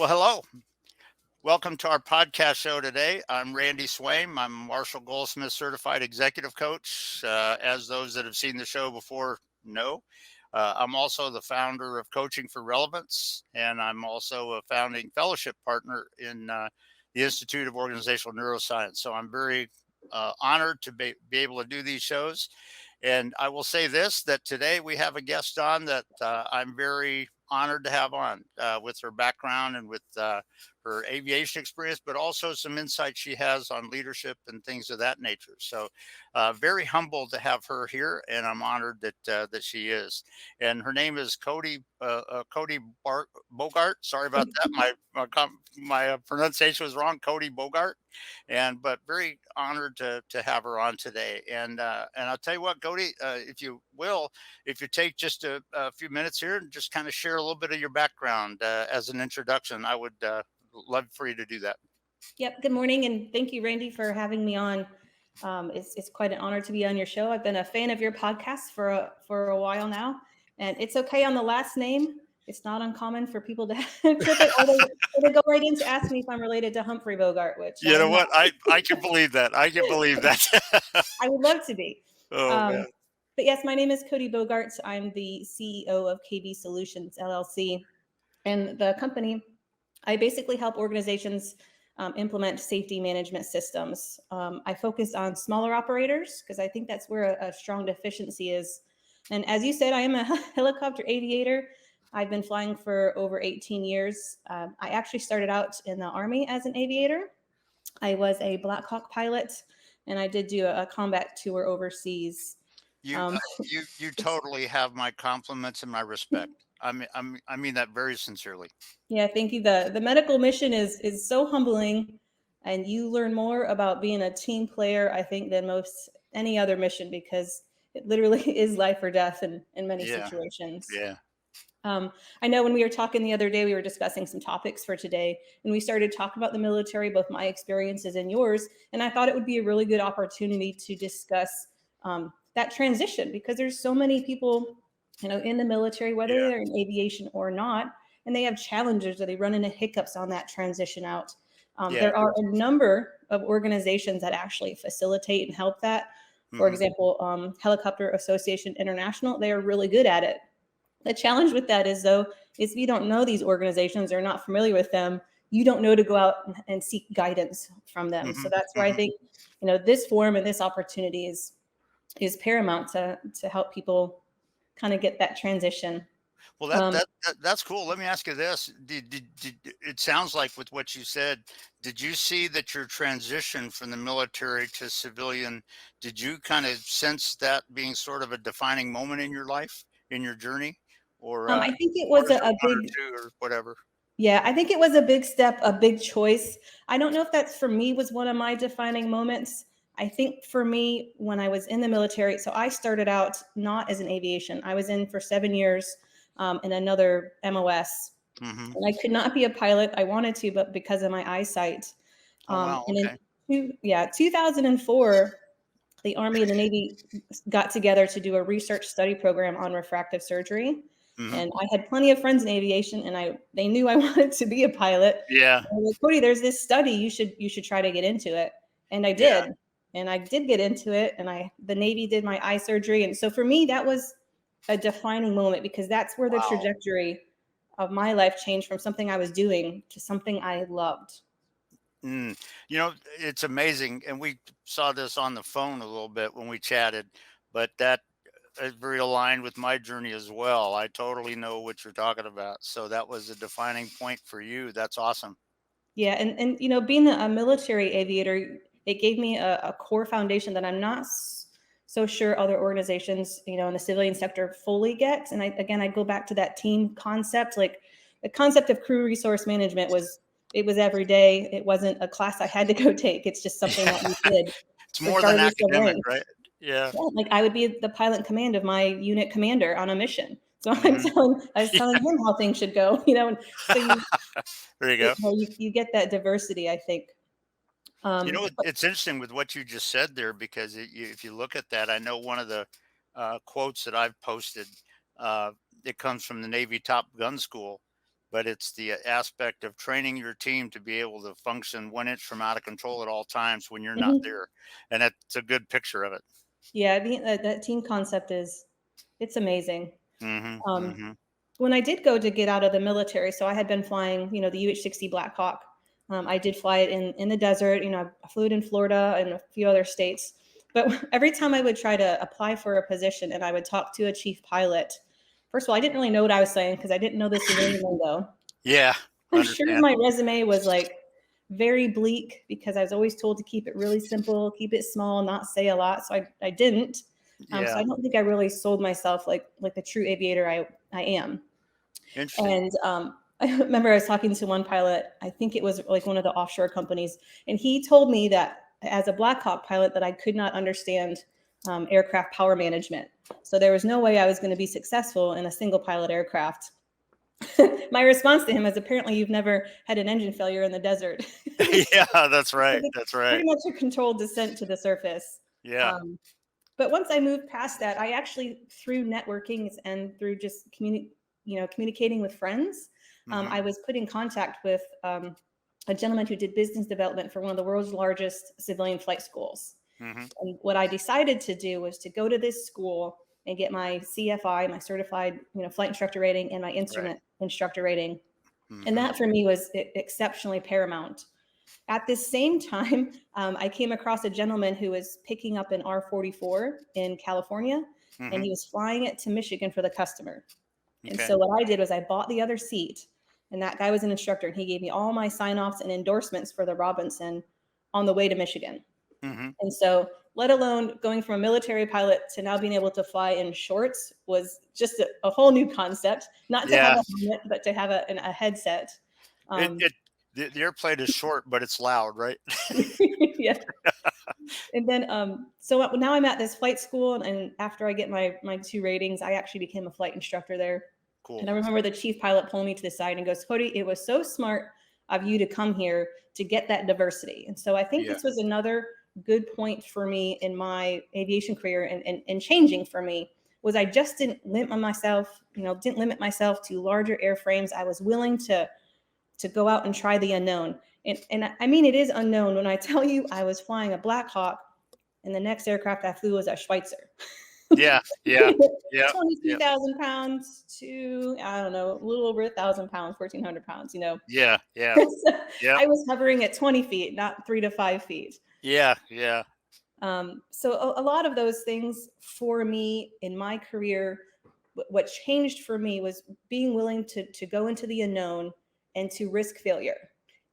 Well, hello. Welcome to our podcast show today. I'm Randy Swaim. I'm Marshall Goldsmith certified executive coach. As those that have seen the show before know, I'm also the founder of Coaching for Relevance, and I'm also a founding fellowship partner in the Institute of Organizational Neuroscience. So I'm very honored to be able to do these shows. And I will say this, that today we have a guest on that I'm very honored to have on with her background and with her aviation experience, but also some insight she has on leadership and things of that nature. So very humbled to have her here, and I'm honored that she is. And her name is Bogart. Sorry about that. My pronunciation was wrong. Kodey Bogart, but very honored to have her on today. And I'll tell you what, Cody, if you will, if you take just a few minutes here and just kind of share a little bit of your background as an introduction, I would love for you to do that. Yep. Good morning, and thank you, Randy, for having me on. It's quite an honor to be on your show. I've been a fan of your podcast for a while now, and it's okay on the last name. It's not uncommon for people to flip it, or they go right in to ask me if I'm related to Humphrey Bogart, which I You know am not. what? I can believe that. I can believe that. I would love to be. Oh Um, man. but yes, my name is Kodey Bogart. I'm the CEO of KB Solutions LLC, and the company. I basically help organizations implement safety management systems. I focus on smaller operators because I think that's where a strong deficiency is. And as you said, I am a helicopter aviator. I've been flying for over 18 years. I actually started out in the Army as an aviator. I was a Black Hawk pilot, and I did do a combat tour overseas. You Um, you totally have my compliments and my respect. I mean that very sincerely. Yeah, thank you. The medical mission is so humbling, and you learn more about being a team player, I think, than most any other mission because it literally is life or death in many Yeah. situations. Yeah. Um, I know when we were talking the other day, we were discussing some topics for today, and we started talking about the military, both my experiences and yours. And I thought it would be a really good opportunity to discuss that transition because there's so many people, in the military, whether Yeah. they're in aviation or not, and they have challenges or they run into hiccups on that transition out. Yeah. There are a number of organizations that actually facilitate and help that. For Hmm. example, Helicopter Association International, they are really good at it. The challenge with that is, though, is if you don't know these organizations or not familiar with them, you don't know to go out and seek guidance from them. So Hmm. that's where I Hmm. think, this forum and this opportunity is paramount to help people kind of get that transition. Well, Um, that's cool. Let me ask you this: it sounds like with what you said, did you see that your transition from the military to civilian? Did you kind of sense that being sort of a defining moment in your life, in your journey, I think it or was is there a one or big, two or whatever? yeah, I think it was a big step, a big choice. I don't know if that's for me was one of my defining moments. I think for me, when I was in the military, so I started out not as an aviation. I was in for 7 years in another MOS, Hmm. and I could not be a pilot. I wanted to, but because of my eyesight. Oh wow. And Okay. in 2004, the Army and the Navy got together to do a research study program on refractive surgery. Hmm. And I had plenty of friends in aviation, and they knew I wanted to be a pilot. Yeah. They were like, Cody, there's this study. You should try to get into it. And I Yeah. did. And I did get into it. And the Navy did my eye surgery. And so for me, that was a defining moment because that's where the Wow. trajectory of my life changed from something I was doing to something I loved. Mm. You know, it's amazing, and we saw this on the phone a little bit when we chatted, but that is very aligned with my journey as well. I totally know what you're talking about. So that was a defining point for you. That's awesome. Yeah, and being a military aviator, it gave me a core foundation that I'm not so sure other organizations, in the civilian sector fully get. And I go back to that team concept. Like the concept of crew resource management it was every day. It wasn't a class I had to go take. It's just something Yeah. that we did, It's more than regardless of academic, rank. right? Yeah. Yeah, like I would be the pilot in command of my unit commander on a mission. So Hmm. I was telling him how things should go, and so There you go. you get that diversity, I think. You know, But it's interesting with what you just said there because if you look at that, I know one of the quotes that I've posted, uh, it comes from the Navy Top Gun School. but it's the aspect of training your team to be able to function 1 inch from out of control at all times when you're not Mhm. there. And that's a good picture of it. Yeah, I think that team concept it's amazing. Hmm. Um, Hmm. when I did go to get out of the military, so I had been flying, the UH-60 Black Hawk. I did fly it in the desert. I flew it in Florida and a few other states. But every time I would try to apply for a position and I would talk to a chief pilot, first of all, I didn't really know what I was saying because I didn't know the civilian lingo. Yeah, I'm sure understand. my resume was like very bleak because I was always told to keep it really simple, keep it small, not say a lot. So I didn't. So Yeah, I don't think I really sold myself like the true aviator I am. interesting. And I remember I was talking to one pilot. I think it was like one of the offshore companies, and he told me that as a Black Hawk pilot, that I could not understand aircraft power management. So there was no way I was going to be successful in a single pilot aircraft. My response to him is apparently you've never had an engine failure in the desert. Yeah, that's right. It's That's pretty right. much a controlled descent to the surface. Yeah. Um, but once I moved past that, I actually, through networking and through just communicating with friends, Hmm. I was put in contact with a gentleman who did business development for one of the world's largest civilian flight schools. Hmm. And what I decided to do was to go to this school and get my CFI, my certified, flight instructor rating, and my Right. instrument instructor rating. And Hmm. that for me was exceptionally paramount. At the same time, I came across a gentleman who was picking up an R-44 in California, and Hmm. he was flying it to Michigan for the customer. And Okay. so what I did was I bought the other seat, and that guy was an instructor, and he gave me all my sign-offs and endorsements for the Robinson on the way to Michigan. Hmm. And so, let alone going from a military pilot to now being able to fly in shorts was just a whole new concept. Not to have Yeah. a helmet, but to have a headset. It Um, it the airplane is short, but it's loud, right? yeah. And then, so now I'm at this flight school, and after I get my two ratings, I actually became a flight instructor there. Cool. And I remember the chief pilot pulling me to the side and goes, Kodey, it was so smart of you to come here to get that diversity. And so I think Yeah. this was another good point for me in my aviation career and changing for me was I just didn't limit myself to larger airframes. I was willing to go out and try the unknown. And I mean, it is unknown when I tell you I was flying a Black Hawk and the next aircraft I flew was a Schweitzer. Yeah. Yeah. Yep. 22,000 Yep. pounds to, I don't know, a little over 1,000 pounds, 1,400 pounds. Yeah. Yeah. So Yep. I was hovering at 20 feet, not 3 to 5 feet. Yeah. Yeah. So a lot of those things for me in my career, what changed for me was being willing to go into the unknown and to risk failure.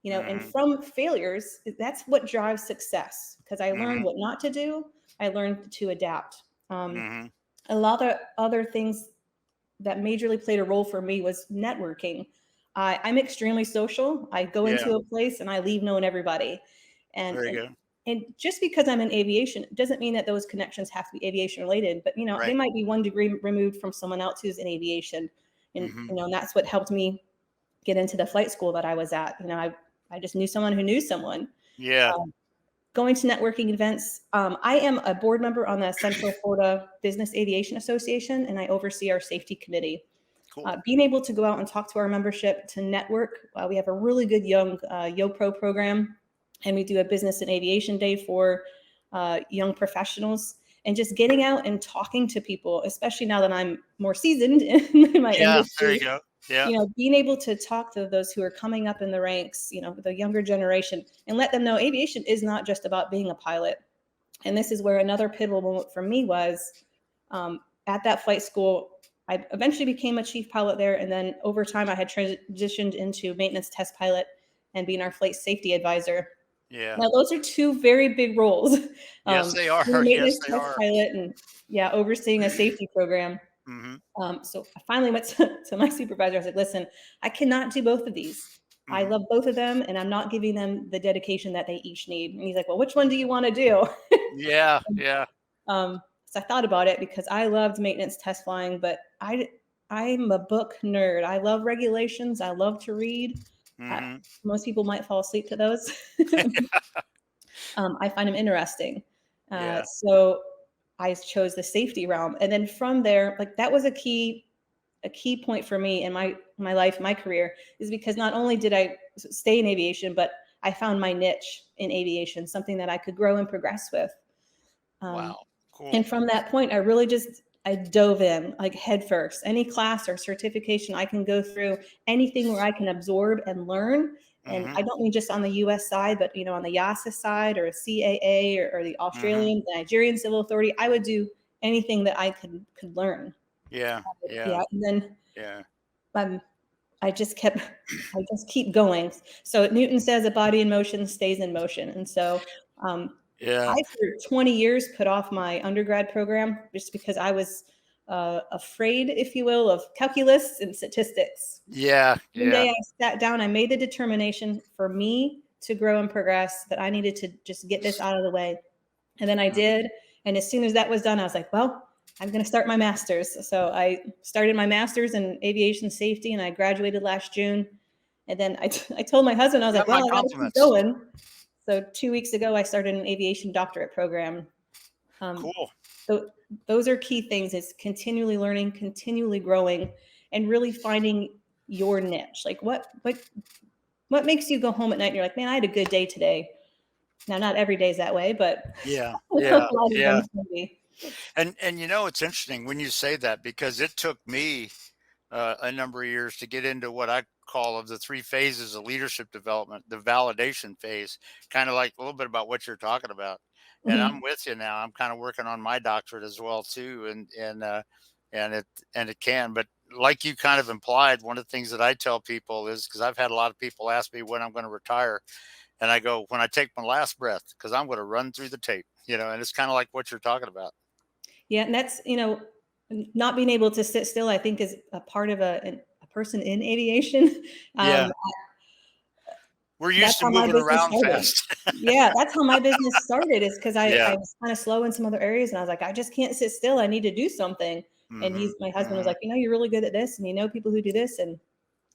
And Hmm. from failures, that's what drives success because I learned Hmm. what not to do. I learned to adapt. Hmm. A lot of other things that majorly played a role for me was networking. I'm extremely social. I go Yeah. into a place and I leave knowing everybody. And, Very and good. and just because I'm in aviation doesn't mean that those connections have to be aviation related, but they Right. might be 1 degree removed from someone else who's in aviation. And Hmm. and that's what helped me get into the flight school that I was at. I just knew someone who knew someone. Yeah. Um, Going to networking events. I am a board member on the Central Florida Business Aviation Association, and I oversee our safety committee. Cool. Being able to go out and talk to our membership, to network. We have a really good young YoPro program, and we do a business and aviation day for young professionals. And just getting out and talking to people, especially now that I'm more seasoned in my Yeah. There you industry, go. Yeah. being able to talk to those who are coming up in the ranks, the younger generation, and let them know aviation is not just about being a pilot. And this is where another pivotal moment for me was at that flight school. I eventually became a chief pilot there. And then over time, I had transitioned into maintenance test pilot and being our flight safety advisor. Yeah. Now, those are two very big roles. Yes, they are. Being a Yes, maintenance they test are. pilot and, yeah, overseeing a safety program. Hmm. So I finally went to my supervisor. I said, listen, I cannot do both of these. I Hmm. love both of them, and I'm not giving them the dedication that they each need. And he's like, well, which one do you want to do? Yeah. Yeah. So I thought about it because I loved maintenance test flying, but I'm a book nerd. I love regulations. I love to read. I, Hmm. Most people might fall asleep to those. I find them interesting. Yeah. So I chose the safety realm. And then from there, like that was a key a key point for me in my life, my career, is because not only did I stay in aviation, but I found my niche in aviation, something that I could grow and progress with. Um, Wow. Cool. and from that point, I really just I dove in like head first. Any class or certification I can go through, anything where I can absorb and learn. And Mm-hmm. I don't mean just on the U.S. side, but on the YASA side or CAA or the Mm-hmm. Australian, the Nigerian Civil Authority, I would do anything that I could learn. Yeah. Yeah. Yeah, and then Yeah. um, I just keep going. So Newton says a body in motion stays in motion. And so I, Yeah. for 20 years, put off my undergrad program just because I was afraid, if you will, of calculus and statistics. Yeah. One Yeah. day I sat down, I made the determination for me to grow and progress that I needed to just get this out of the way. And then I Mhm. did. And as soon as that was done, I was like, well, I'm going to start my master's. So I started my master's in aviation safety and I graduated last June. And then I told my husband, I was You like, got my well, I got to keep compliments. going. So 2 weeks ago, I started an aviation doctorate program. Um, Cool. so those are key things, is continually learning, continually growing, and really finding your niche. Like what makes you go home at night and you're like, man, I had a good day today. Now, not every day is that way, but Yeah. a Yeah. lot of them Yeah. can be. And it's interesting when you say that, because it took me a number of years to get into what I call of the three phases of leadership development, the validation phase, kind of like a little bit about what you're talking about. And I'm Mhm. with you now. I'm kind of working on my doctorate as well too, and it can. But like you kind of implied, one of the things that I tell people is, because I've had a lot of people ask me when I'm going to retire, and I go, when I take my last breath, because I'm going to run through the tape, and it's kind of like what you're talking about. Yeah, and that's, not being able to sit still, I think, is a part of a person in aviation. Yeah, Um, we're that's used to how my moving business around started. fast. Yeah, that's how my business started, is because I Yeah. was kind of slow in some other areas, and I was like, I just can't sit still. I need to do something. And Hmm. my husband was Hmm. like, you're really good at this, and you know people who do this. And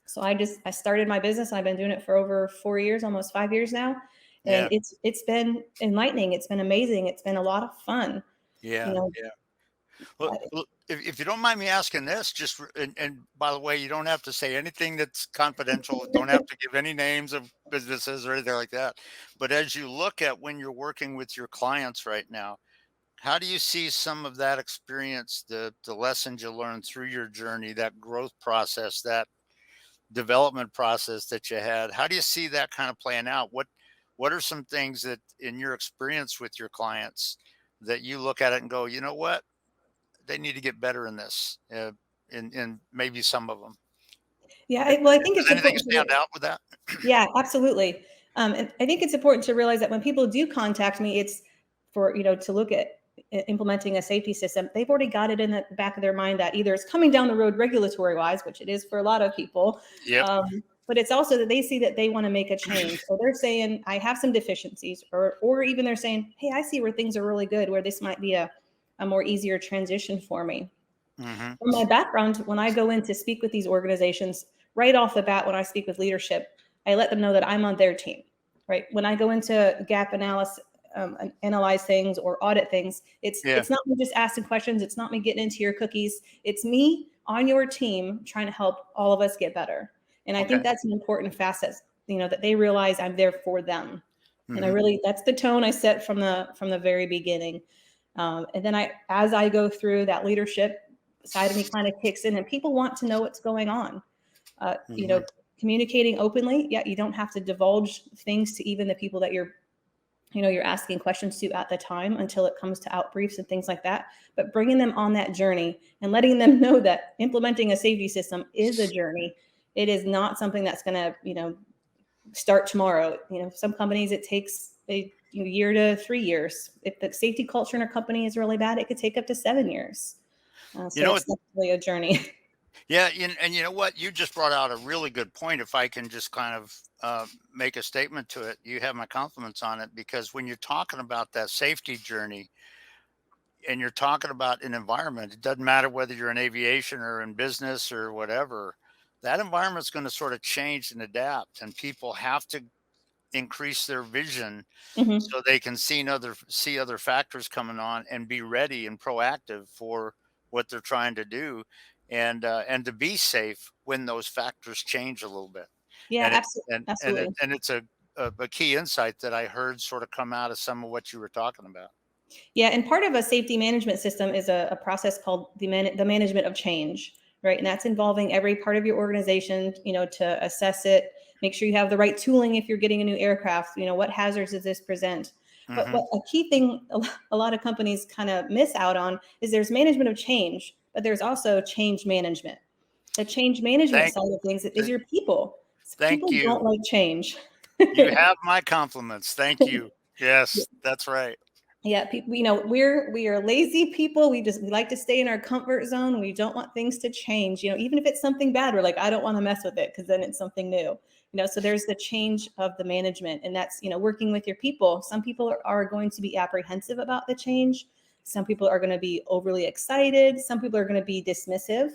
so I started my business. And I've been doing it for over 4 years, almost 5 years now. And Yeah. it's been enlightening. It's been amazing. It's been a lot of fun. You Yeah. know, Yeah. Well, I, if you don't mind me asking this, and by the way, you don't have to say anything that's confidential. Don't have to give any names of businesses or anything like that. But as you look at when you're working with your clients right now, how do you see some of that experience, the lessons you learned through your journey, that growth process, that development process that you had? How do you see that kind of playing out? What are some things that in your experience with your clients that you look at it and go, you know what? They need to get better in this, in maybe some of them. yeah, Does well, I think it's anything important stand out with that? yeah, absolutely. And I think it's important to realize that when people do contact me, it's for, to look at implementing a safety system. They've already got it in the back of their mind that either it's coming down the road regulatory wise, which it is for a lot of people, Yep. but it's also that they see that they want to make a change. Or they're saying, I have some deficiencies, or even they're saying, hey, I see where things are really good, where this might be a more easier transition for me. Mhm. From my background, when I go in to speak with these organizations, right off the bat, when I speak with leadership, I let them know that I'm on their team. Right when I go into gap analysis, and analyze things or audit things, it's Yeah. it's not me just asking questions. It's not me getting into your cookies. It's me on your team trying to help all of us get better. And I think Okay. that's an important facet. That they realize I'm there for them. And I Mhm. really, that's the tone I set from the very beginning. And then as I go through, that leadership side of me kind of kicks in, and people want to know what's going on. Uh, you know, Mhm. communicating openly. Yeah, you don't have to divulge things to even the people that you're asking questions to at the time, until it comes to out briefs and things like that. But bringing them on that journey and letting them know that implementing a safety system is a journey. It is not something that's going to, start tomorrow. Some companies it takes a year to 3 years. If the safety culture in a company is really bad, it could take up to 7 years. You So know it's what? definitely a journey. Yeah, and you know what? You just brought out a really good point. If I can just kind of make a statement to it, you have my compliments on it, because when you're talking about that safety journey and you're talking about an environment, it doesn't matter whether you're in aviation or in business or whatever, that environment's going to sort of change and adapt, and people have to increase their vision Hmm. so they can see other factors coming on and be ready and proactive for what they're trying to do. and to be safe when those factors change a little bit. Yeah, And it absolutely. and it's a key insight that I heard sort of come out of some of what you were talking about. Yeah, and part of a safety management system is a process called the management of change, right? And that's involving every part of your organization, to assess it, make sure you have the right tooling if you're getting a new aircraft. What hazards does this present? But Hmm. what a key thing a lot of companies kind of miss out on is there's management of change, but there's also change management. The change management Thank side of things is th- your people. thank People you. don't like change. You have my compliments. Thank you. Yes, that's right. Yeah, people, we are lazy people. We like to stay in our comfort zone. We don't want things to change. Even if it's something bad, we're like, I don't want to mess with it because then it's something new. So there's the change of the management, and that's working with your people. Some people are going to be apprehensive about the change. Some people are going to be overly excited. Some people are going to be dismissive.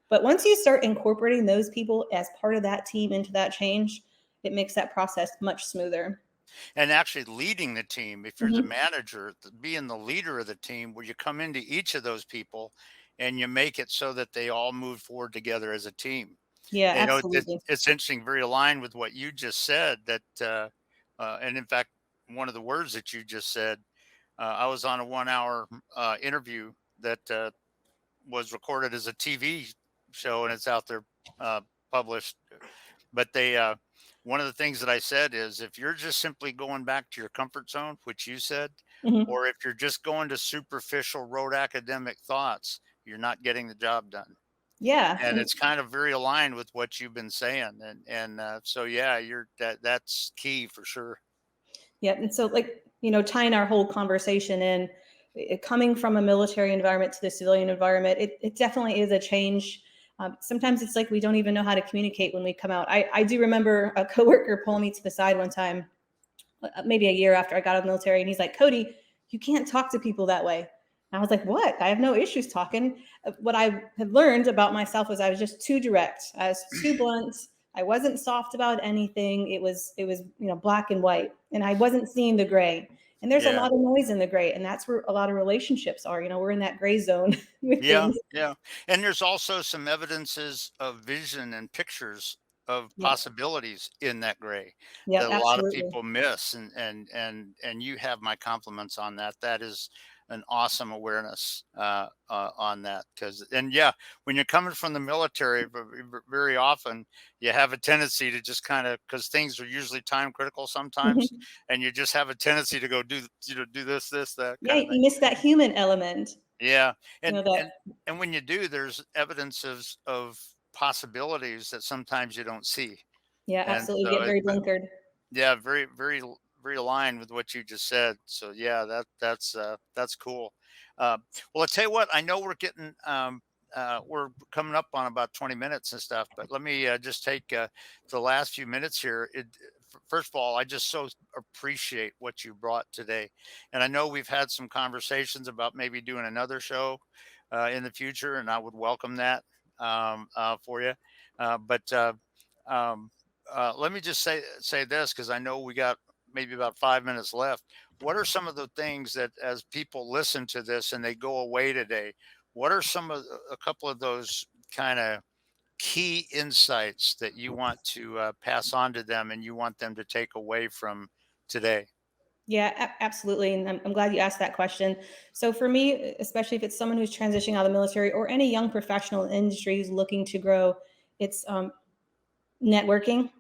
But once you start incorporating those people as part of that team into that change, it makes that process much smoother. And actually leading the team, if you're the Mhm. manager, being the leader of the team, where you come into each of those people and you make it so that they all move forward together as a team. Yeah, It's absolutely. interesting, very aligned with what you just said. And in fact, one of the words that you just said, I was on a 1 hour interview that was recorded as a TV show, and it's out there published. But one of the things that I said is, if you're just simply going back to your comfort zone, which you said, Mhm. or if you're just going to superficial rote academic thoughts, you're not getting the job done. Yeah, And and it's kind of very aligned with what you've been saying. So yeah, that's key for sure. yeah, and so tying our whole conversation in, coming from a military environment to the civilian environment, it definitely is a change. Sometimes it's like we don't even know how to communicate when we come out. I do remember a coworker pulling me to the side one time, maybe a year after I got out of the military, and he's like, "Kodey, you can't talk to people that way." And I was like, "What? I have no issues talking." What I had learned about myself was I was just too direct. I was too blunt. I wasn't soft about anything. It was black and white, and I wasn't seeing the gray. And there's a Yeah. lot of noise in the gray, and that's where a lot of relationships are. We're in that gray zone with Yeah, things. yeah. And there's also some evidences of vision and pictures of Yep. possibilities in that gray Yep. that a lot of Absolutely. people miss. And you have my compliments on that. That is an awesome awareness on that. Because and yeah, when you're coming from the military, very often you have a tendency to just kind of, because things are usually time critical sometimes, Mhm. and you just have a tendency to go do this, that Yeah, kind of thing. you miss that human element. Yeah, You and know that. and and when you do, there's evidence of possibilities that sometimes you don't see, Yeah, and absolutely. so Get very blinkered. yeah, very aligned with what you just said. So yeah, that's cool. Well, I tell you what, I know we're coming up on about 20 minutes and stuff, but let me just take the last few minutes here. First of all, I just so appreciate what you brought today, and I know we've had some conversations about maybe doing another show in the future, and I would welcome that for you. But um, let me just say this, because I know we got maybe about 5 minutes left. What are some of the things that, as people listen to this and they go away today, what are a couple of those kind of key insights that you want to pass on to them and you want them to take away from today? Yeah, absolutely. And I'm glad you asked that question. So, for me, especially if it's someone who's transitioning out of the military or any young professional in the industry who's looking to grow, it's networking,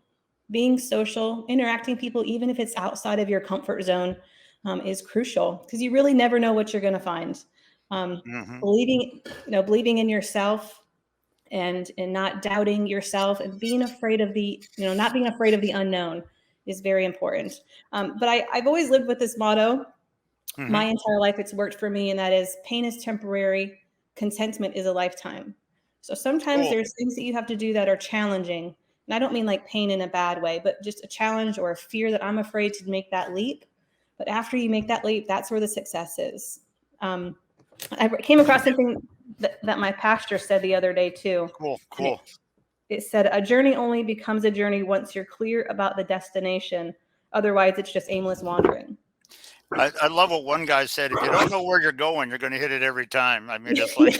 being social, interacting with people, even if it's outside of your comfort zone, is crucial because you really never know what you're going to find. Um, Hmm. believing in yourself and not doubting yourself and being afraid of not being afraid of the unknown is very important. But I've always lived with this motto Hmm. my entire life. It's worked for me, and that is pain is temporary, contentment is a lifetime. So sometimes Cool. there's things that you have to do that are challenging. And I don't mean like pain in a bad way, but just a challenge or a fear that I'm afraid to make that leap. But after you make that leap, that's where the success is. Um, I came across something that my pastor said the other day too. Cool. And Cool. it said, a journey only becomes a journey once you're clear about the destination. Otherwise, it's just aimless wandering. I love what one guy said. If you don't know where you're going, you're going to hit it every time. I mean, it's like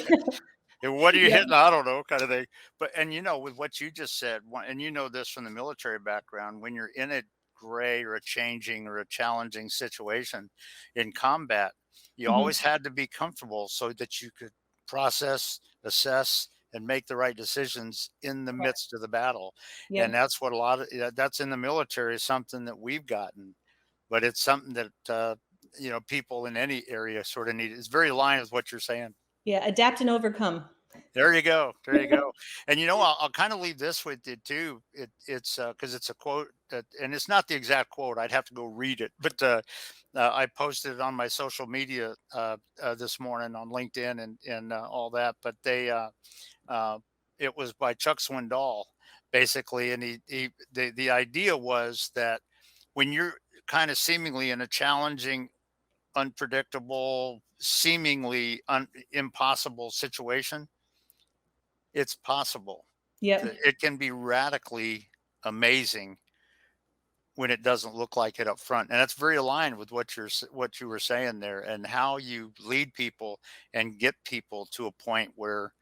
And what are you Yeah. hitting? I don't know, kind of thing. But and with what you just said, and this from the military background, when you're in a gray or a changing or a challenging situation in combat, you Mhm. always had to be comfortable so that you could process, assess, and make the right decisions in the Correct. midst of the battle. And Yep. that's what a lot of that's in the military is something that we've gotten, but it's something that people in any area sort of need. It's very aligned with what you're saying. Yeah. Adapt and overcome. There you go. There you go. And I'll kind of leave this with you too. It's because it's a quote that, and it's not the exact quote. I'd have to go read it, but I posted it on my social media this morning on LinkedIn and all that. But uh, it was by Chuck Swindoll, basically, and the idea was that when you're kind of seemingly in a challenging, unpredictable, seemingly impossible situation, it's possible. Yep. It can be radically amazing when it doesn't look like it up front, and that's very aligned with what you were saying there, and how you lead people and get people to a point where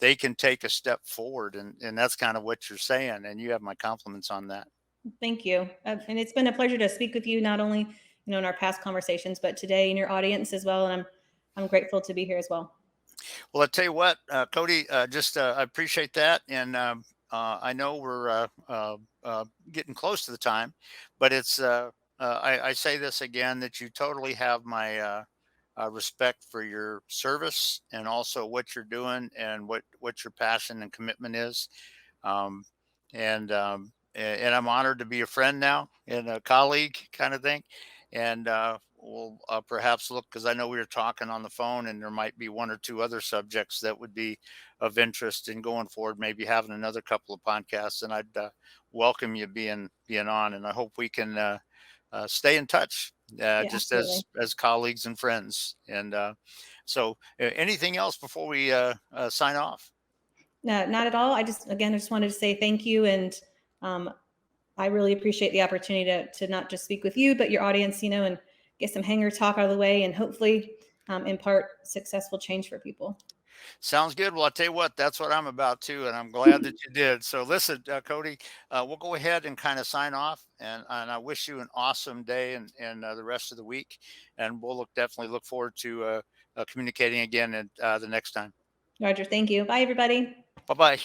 they can take a step forward, and that's kind of what you're saying, and you have my compliments on that. Thank you. And it's been a pleasure to speak with you, not only in our past conversations, but today in your audience as well. And I'm grateful to be here as well. Well, I tell you what, Cody, just I appreciate that, and I know we're getting close to the time, but I say this again that you totally have my respect for your service and also what you're doing and what your passion and commitment is. Um, and I'm honored to be a friend now and a colleague kind of thing. And we'll perhaps look, because I know we were talking on the phone, and there might be one or two other subjects that would be of interest in going forward. Maybe having another couple of podcasts, and I'd welcome you being on. And I hope we can stay in touch, Yeah, just absolutely. as colleagues and friends. And anything else before we sign off? No, not at all. I just wanted to say thank you. And um, I really appreciate the opportunity to not just speak with you, but your audience, and get some hanger talk out of the way and hopefully impart successful change for people. Sounds good. Well, I'll tell you what, that's what I'm about too, and I'm glad that you did. So, listen, Cody, we'll go ahead and kind of sign off, and I wish you an awesome day and the rest of the week, and we'll definitely look forward to communicating again at the next time. Roger, thank you. Bye, everybody. Bye bye.